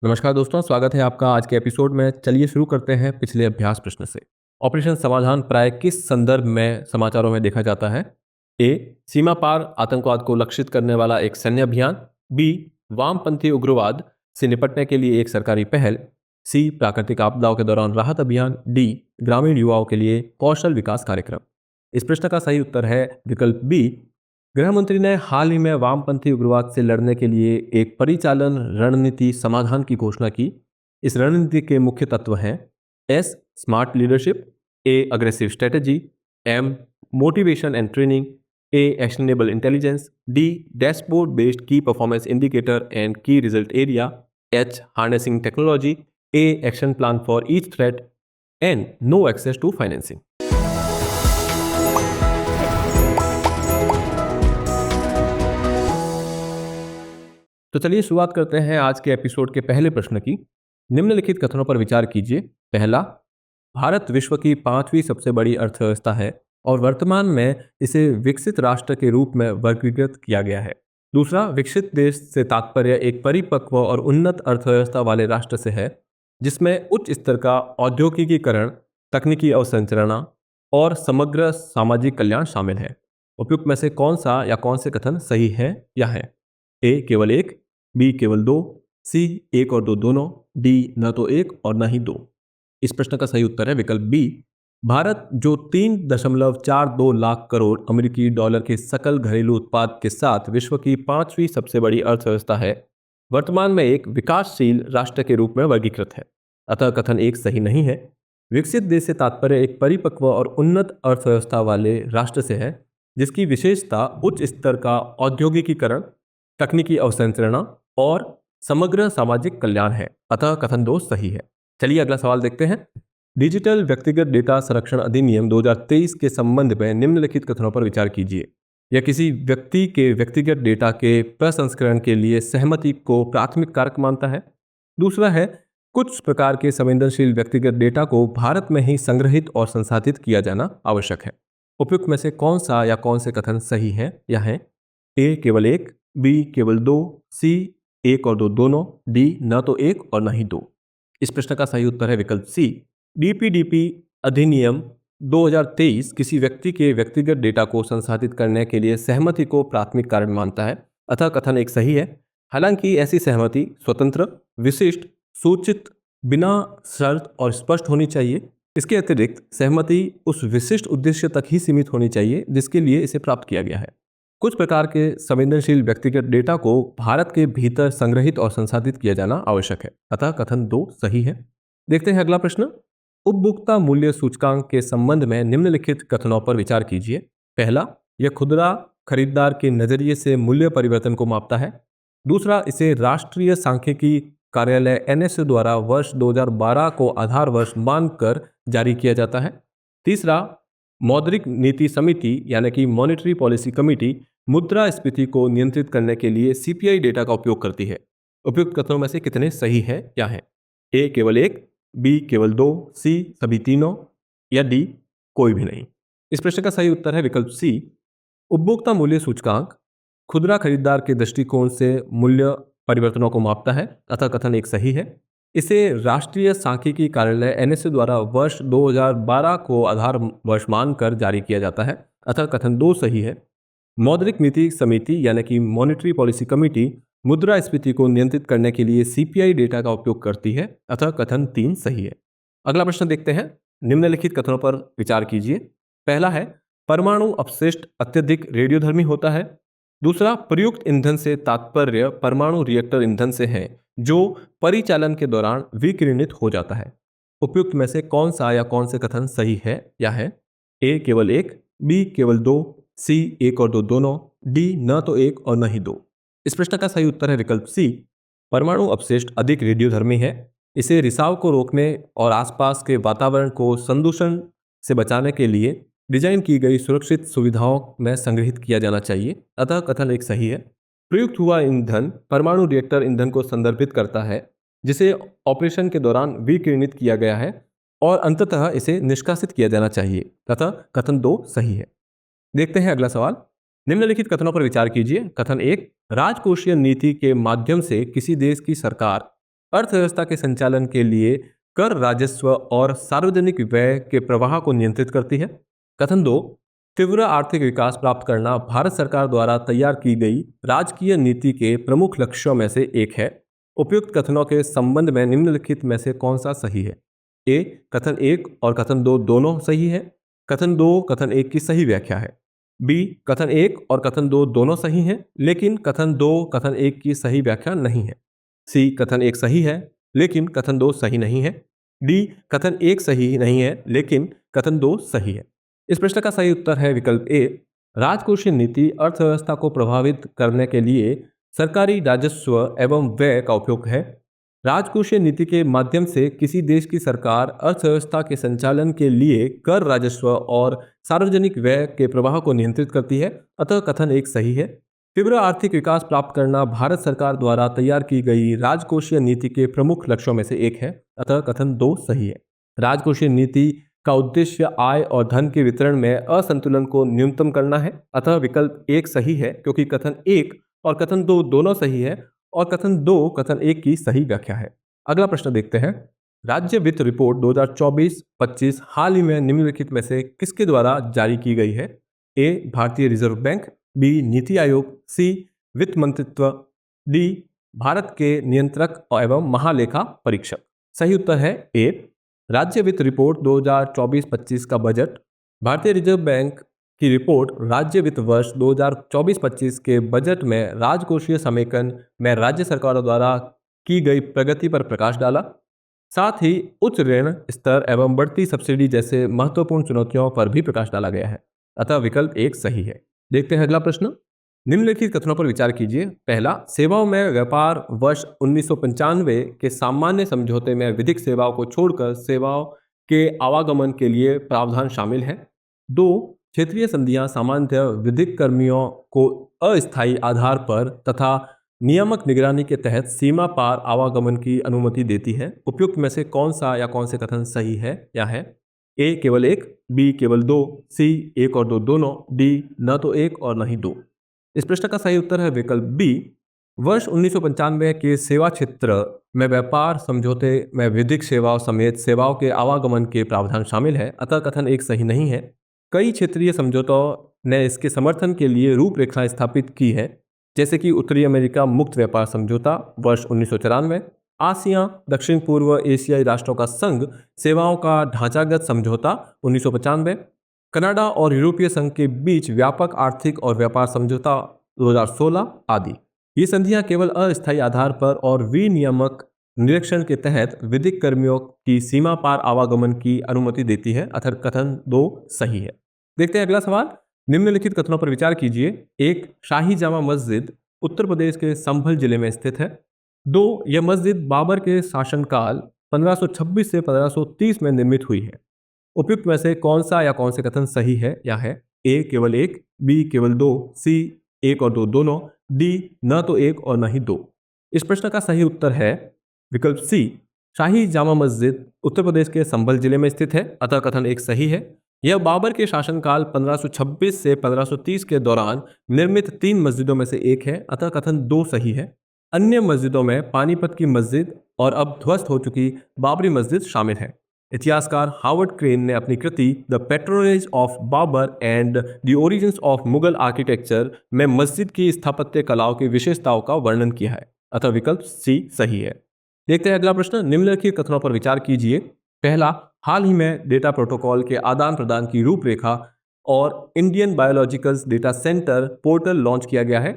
नमस्कार दोस्तों, स्वागत है आपका आज के एपिसोड में। चलिए शुरू करते हैं पिछले अभ्यास प्रश्न से। ऑपरेशन समाधान प्राय किस संदर्भ में समाचारों में देखा जाता है? ए, सीमा पार आतंकवाद को लक्षित करने वाला एक सैन्य अभियान। बी, वामपंथी उग्रवाद से निपटने के लिए एक सरकारी पहल। सी, प्राकृतिक आपदाओं के दौरान राहत अभियान। डी, ग्रामीण युवाओं के लिए कौशल विकास कार्यक्रम। इस प्रश्न का सही उत्तर है विकल्प बी। गृह मंत्री ने हाल ही में वामपंथी उग्रवाद से लड़ने के लिए एक परिचालन रणनीति समाधान की घोषणा की। इस रणनीति के मुख्य तत्व हैं: S, smart leadership. A, aggressive strategy. M, motivation and training. A, actionable intelligence. D, dashboard based key performance indicator and key result area. H, harnessing technology. A, action plan for each threat. And no access to financing. तो चलिए शुरुआत करते हैं आज के episode के पहले प्रश्न की। निम्नलिखित कथनों पर विचार कीजिए। पहला, भारत विश्व की 5वीं सबसे बड़ी अर्थव्यवस्था है और वर्तमान में इसे विकसित राष्ट्र के रूप में वर्गीकृत किया गया है। दूसरा, विकसित देश से तात्पर्य एक परिपक्व और उन्नत अर्थव्यवस्था वाले राष्ट्र से है जिसमें उच्च स्तर का औद्योगिकीकरण, तकनीकी अवसंरचना और समग्र सामाजिक कल्याण शामिल है। उपयुक्त में से कौन सा या कौन से कथन सही है या है? ए, केवल एक। बी, केवल दो। सी, एक और दो दोनों। डी, न तो एक और न ही दो। इस प्रश्न का सही उत्तर है विकल्प बी। भारत जो 3.42 लाख करोड़ अमेरिकी डॉलर के सकल घरेलू उत्पाद के साथ विश्व की 5वीं सबसे बड़ी अर्थव्यवस्था है, वर्तमान में एक विकासशील राष्ट्र के रूप में वर्गीकृत है। अतः कथन एक सही नहीं है। विकसित देश से तात्पर्य एक परिपक्व और उन्नत अर्थव्यवस्था वाले राष्ट्र से है जिसकी विशेषता उच्च स्तर का औद्योगिकीकरण, तकनीकी अवसंरचना और समग्र सामाजिक कल्याण है। अतः कथन दो सही है। चलिए अगला सवाल देखते हैं। डिजिटल व्यक्तिगत डेटा संरक्षण अधिनियम 2023 के संबंध में निम्नलिखित कथनों पर विचार कीजिए। यह किसी व्यक्ति के व्यक्तिगत डेटा के प्रसंस्करण के लिए सहमति को प्राथमिक कारक मानता है। दूसरा है, कुछ प्रकार के संवेदनशील व्यक्तिगत डेटा को भारत में ही संग्रहित और संसाधित किया जाना आवश्यक है। उपयुक्त में से कौन सा या कौन से कथन सही है या है? ए, केवल एक। बी, केवल दो। सी, एक और दो दोनों। डी, न तो एक और न ही दो। इस प्रश्न का सही उत्तर है विकल्प सी। डीपीडीपी अधिनियम 2023 किसी व्यक्ति के व्यक्तिगत डेटा को संसाधित करने के लिए सहमति को प्राथमिक कारण मानता है। अतः कथन एक सही है। हालांकि ऐसी सहमति स्वतंत्र, विशिष्ट, सूचित, बिना शर्त और स्पष्ट होनी चाहिए। इसके अतिरिक्त सहमति उस विशिष्ट उद्देश्य तक ही सीमित होनी चाहिए जिसके लिए इसे प्राप्त किया गया है। कुछ प्रकार के संवेदनशील व्यक्तिगत डेटा को भारत के भीतर संग्रहित और संसाधित किया जाना आवश्यक है। अतः कथन दो सही है। देखते हैं अगला प्रश्न। उपभोक्ता मूल्य सूचकांक के संबंध में निम्नलिखित कथनों पर विचार कीजिए। पहला, यह खुदरा खरीदार के नजरिए से मूल्य परिवर्तन को मापता है। दूसरा, इसे राष्ट्रीय सांख्यिकी कार्यालय NSA द्वारा वर्ष 2012 को आधार वर्ष मानकर जारी किया जाता है। तीसरा, मौद्रिक नीति समिति यानी कि मॉनेटरी पॉलिसी कमेटी मुद्रास्फीति को नियंत्रित करने के लिए CPI डेटा का उपयोग करती है। उपयुक्त कथनों में से कितने सही है या है? ए, केवल एक। बी, केवल दो। सी, सभी तीनों। या डी, कोई भी नहीं। इस प्रश्न का सही उत्तर है विकल्प सी। उपभोक्ता मूल्य सूचकांक खुदरा खरीदार के दृष्टिकोण से मूल्य परिवर्तनों को मापता है। अतः कथन एक सही है। इसे राष्ट्रीय सांख्यिकी कार्यालय NSA द्वारा वर्ष 2012 को आधार वर्ष मानकर जारी किया जाता है। अतः कथन दो सही है। मौद्रिक नीति समिति यानी कि मॉनेटरी पॉलिसी कमेटी मुद्रास्फीति को नियंत्रित करने के लिए CPI डेटा का उपयोग करती है। अतः कथन तीन सही है। अगला प्रश्न देखते हैं। निम्नलिखित कथनों पर विचार कीजिए। पहला है, परमाणु अपशिष्ट अत्यधिक रेडियोधर्मी होता है। दूसरा, प्रयुक्त ईंधन से तात्पर्य परमाणु रिएक्टर ईंधन से है जो परिचालन के दौरान विकिरणित हो जाता है। उपयुक्त में से कौन सा या कौन से कथन सही है या है? ए, केवल एक। बी, केवल दो। सी, एक और दो दोनों। डी, न तो एक और न ही दो। इस प्रश्न का सही उत्तर है विकल्प सी। परमाणु अपशिष्ट अधिक रेडियोधर्मी है। इसे रिसाव को रोकने और आसपास के वातावरण को संदूषण से बचाने के लिए डिजाइन की गई सुरक्षित सुविधाओं में संग्रहित किया जाना चाहिए। अतः कथन एक सही है। प्रयुक्त हुआ ईंधन परमाणु रिएक्टर ईंधन को संदर्भित करता है जिसे ऑपरेशन के दौरान विकिरणित किया गया है और अंततः इसे निष्कासित किया जाना चाहिए। अतः कथन दो सही है। देखते हैं अगला सवाल। निम्नलिखित कथनों पर विचार कीजिए। कथन एक, राजकोषीय नीति के माध्यम से किसी देश की सरकार अर्थव्यवस्था के संचालन के लिए कर राजस्व और सार्वजनिक व्यय के प्रवाह को नियंत्रित करती है। कथन 2, तीव्र आर्थिक विकास प्राप्त करना भारत सरकार द्वारा तैयार की गई राजकीय नीति के प्रमुख लक्ष्यों में से एक है। उपयुक्त कथनों के संबंध में निम्नलिखित में से कौन सा सही है? ए, कथन 1 और कथन 2 दोनों सही है। कथन 2 कथन 1 की सही व्याख्या है। बी, कथन 1 और कथन 2 दोनों सही हैं, लेकिन कथन 2 कथन 1 की सही व्याख्या नहीं है। सी, कथन 1 सही है लेकिन कथन 2 सही नहीं है। डी, कथन 1 सही नहीं है लेकिन कथन 2 सही है। इस प्रश्न का सही उत्तर है विकल्प ए। राजकोषीय नीति अर्थव्यवस्था को प्रभावित करने के लिए सरकारी राजस्व एवं व्यय का उपयोग है। राजकोषीय नीति के माध्यम से किसी देश की सरकार अर्थव्यवस्था के संचालन के लिए कर राजस्व और सार्वजनिक व्यय के प्रवाह को नियंत्रित करती है, अतः कथन 1 सही है। तीव्र आर्थिक विकास प्राप्त करना भारत सरकार द्वारा तैयार की गई राजकोषीय नीति के प्रमुख लक्ष्यों में से एक है, अतः कथन 2 सही है। राजकोषीय नीति का उद्देश्य आय और धन के वितरण में असंतुलन को न्यूनतम करना है, अतः विकल्प 1 सही है, क्योंकि कथन 1 और कथन 2 दोनों सही है और कथन 2 कथन 1 की सही व्याख्या है। अगला प्रश्न देखते हैं। राज्य वित्त रिपोर्ट 2024-25 हाल ही में निम्नलिखित में से किसके द्वारा जारी की गई है? ए, भारतीय reserve bank. B, NITI Aayog. सी, वित्त मंत्रित्व। डी, भारत के नियंत्रक एवं महालेखा परीक्षक। सही उत्तर है ए, राज्य वित्त रिपोर्ट 2024-25 का बजट भारतीय रिजर्व बैंक की रिपोर्ट राज्य वित्त वर्ष 2024-25 के बजट में राजकोषीय समेकन में राज्य सरकारों द्वारा की गई प्रगति पर प्रकाश डाला। साथ ही उच्च ऋण स्तर एवं बढ़ती सब्सिडी जैसे महत्वपूर्ण चुनौतियों पर भी प्रकाश डाला गया है, अतः विकल्प 1 सही है। देखते हैं अगला प्रश्न। निम्नलिखित कथनों पर विचार कीजिए। पहला, सेवाओं में व्यापार वर्ष 1995 के सामान्य समझौते में विधिक सेवाओं को छोड़कर सेवाओं के आवागमन के लिए प्रावधान शामिल है। 2, क्षेत्रीय संधियां सामान्यतः विधिक कर्मियों को अस्थायी आधार पर तथा नियामक निगरानी के तहत सीमा पार आवागमन की अनुमति देती है। उपयुक्त में से कौन सा या कौन से कथन सही है या है? ए, केवल 1। बी, केवल 2। सी, 1 और 2 दोनों। डी, न तो 1 और न ही 2। इस प्रश्न का सही उत्तर है विकल्प बी। वर्ष 1995 के सेवा क्षेत्र में व्यापार समझौते में विधिक सेवाओं समेत सेवाओं के आवागमन के प्रावधान शामिल है, अतः कथन 1 सही नहीं है। कई क्षेत्रीय समझौतों ने इसके समर्थन के लिए रूपरेखा स्थापित की है, जैसे कि उत्तरी अमेरिका मुक्त व्यापार समझौता वर्ष 1994, आसिया दक्षिण पूर्व एशियाई राष्ट्रों का संघ सेवाओं का ढांचागत समझौता 1995, कनाडा और यूरोपीय संघ के बीच व्यापक आर्थिक और व्यापार समझौता 2016 आदि। ये संधियां केवल अस्थायी आधार पर और विनियामक निरीक्षण के तहत विधिक कर्मियों की सीमा पार आवागमन की अनुमति देती है, अतः कथन 2 सही है। देखते हैं अगला सवाल। निम्नलिखित कथनों पर विचार कीजिए। 1, शाही जामा मस्जिद उत्तर प्रदेश के संभल जिले में स्थित है। 2, यह मस्जिद बाबर के शासनकाल 1526 से 1530 में निर्मित हुई है। उपयुक्त में से कौन सा या कौन से कथन सही है या है? ए, केवल 1। बी, केवल 2। सी, 1 और 2 दोनों। डी, न तो 1 और न ही 2। इस प्रश्न का सही उत्तर है विकल्प सी। शाही जामा मस्जिद उत्तर प्रदेश के संभल जिले में स्थित है, अतः कथन 1 सही है। यह बाबर के शासनकाल 1526 से 1530 के दौरान निर्मित 3 मस्जिदों में से एक है, अतः कथन 2 सही है। अन्य मस्जिदों में पानीपत की मस्जिद और अब ध्वस्त हो चुकी बाबरी मस्जिद शामिल है। इतिहासकार हावर्ड क्रेन ने अपनी कृति the patronage of Babur and the origins of Mughal architecture में मस्जिद की स्थापत्य कलाओं की विशेषताओं का वर्णन किया है, अतः विकल्प सी सही है। देखते हैं अगला प्रश्न। निम्नलिखित कथनों पर विचार कीजिए। पहला, हाल ही में डेटा प्रोटोकॉल के आदान प्रदान की रूपरेखा और Indian biological data centre portal launch किया गया है।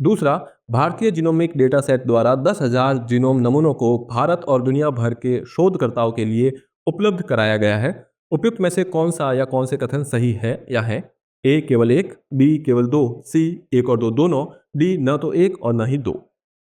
दूसरा, भारतीय जीनोमिक डेटा सेट द्वारा 10,000 जीनोम नमूनों को भारत और दुनिया भर के शोधकर्ताओं के लिए उपलब्ध कराया गया है। उपयुक्त में से कौन सा या कौन से कथन सही है या है? ए, केवल 1। बी, केवल 2। सी, 1 और 2 दोनों। डी, न तो 1 और न ही 2।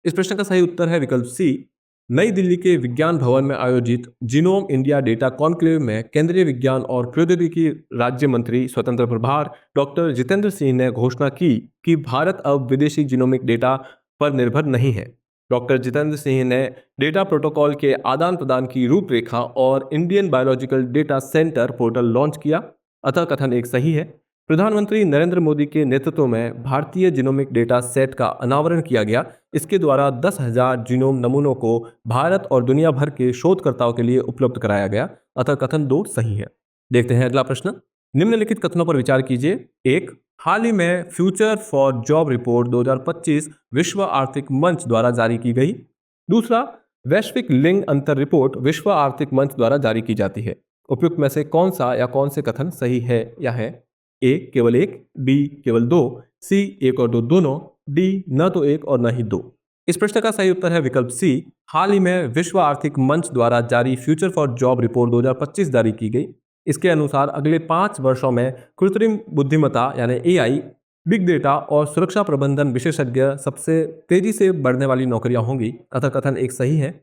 इस प्रश्न का सही उत्तर है विकल्प सी। नई दिल्ली के विज्ञान भवन में आयोजित जीनोम इंडिया डेटा कॉन्क्लेव में केंद्रीय विज्ञान और प्रौद्योगिकी राज्य मंत्री स्वतंत्र प्रभार डॉक्टर जितेंद्र सिंह ने घोषणा की कि भारत अब विदेशी जीनोमिक डेटा पर निर्भर नहीं है। डॉक्टर जितेंद्र सिंह ने डेटा प्रोटोकॉल के आदान प्रदान की रूपरेखा और Indian biological data centre portal launch किया, अतः कथन 1 सही है। प्रधानमंत्री नरेंद्र मोदी के नेतृत्व में भारतीय जीनोमिक डेटा सेट का अनावरण किया गया। इसके द्वारा 10,000 जीनोम नमूनों को भारत और दुनिया भर के शोधकर्ताओं के लिए उपलब्ध कराया गया। अतः कथन 2 सही है। देखते हैं अगला प्रश्न। निम्नलिखित कथनों पर विचार कीजिए। 1. हाल ही में फ्यूचर फॉर जॉब रिपोर्ट 2025 विश्व आर्थिक मंच द्वारा जारी की गई। दूसरा, वैश्विक लिंग अंतर रिपोर्ट विश्व आर्थिक मंच द्वारा जारी की जाती है। उपयुक्त में से कौन सा या कौन से कथन सही है या है? ए केवल 1, बी केवल 2, सी 1 और 2 दोनों, डी न तो 1 और न ही 2। इस प्रश्न का सही उत्तर है विकल्प सी। हाल ही में विश्व आर्थिक मंच द्वारा जारी फ्यूचर फॉर जॉब रिपोर्ट 2025 जारी की गई। इसके अनुसार अगले 5 वर्षों में कृत्रिम बुद्धिमत्ता यानी एआई, बिग डेटा और सुरक्षा प्रबंधन विशेषज्ञ सबसे तेजी से बढ़ने वाली नौकरियां होंगी। अतः कथन 1 सही है।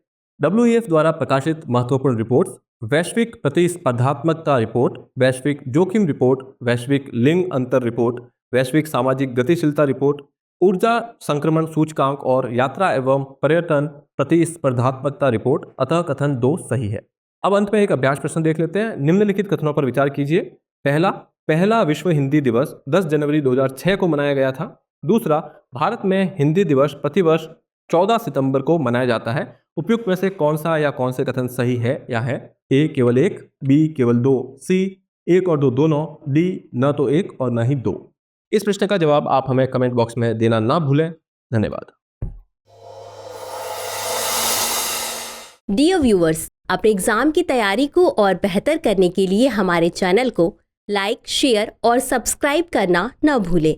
WEF द्वारा प्रकाशित महत्वपूर्ण रिपोर्ट्स: वैश्विक प्रतिस्पर्धात्मकता रिपोर्ट, वैश्विक जोखिम रिपोर्ट, वैश्विक लिंग अंतर रिपोर्ट, वैश्विक सामाजिक गतिशीलता रिपोर्ट, ऊर्जा संक्रमण सूचकांक और यात्रा एवं पर्यटन प्रतिस्पर्धात्मकता रिपोर्ट। अतः कथन 2 सही है। अब अंत में एक अभ्यास प्रश्न देख लेते हैं। निम्नलिखित कथनों पर विचार कीजिए। पहला विश्व हिंदी दिवस 10 जनवरी 2006 को मनाया गया था। दूसरा, भारत में हिंदी दिवस प्रतिवर्ष 14 सितंबर को मनाया जाता है। उपयुक्त में से कौन सा या कौन से कथन सही है या है? ए केवल 1, बी केवल 2, सी 1 और 2 दोनों, डी न तो 1 और न ही 2। इस प्रश्न का जवाब आप हमें कमेंट बॉक्स में देना ना भूलें। धन्यवाद। डियर व्यूअर्स, अपने एग्जाम की तैयारी को और बेहतर करने के लिए हमारे चैनल को लाइक, शेयर और सब्सक्राइब करना न भूलें।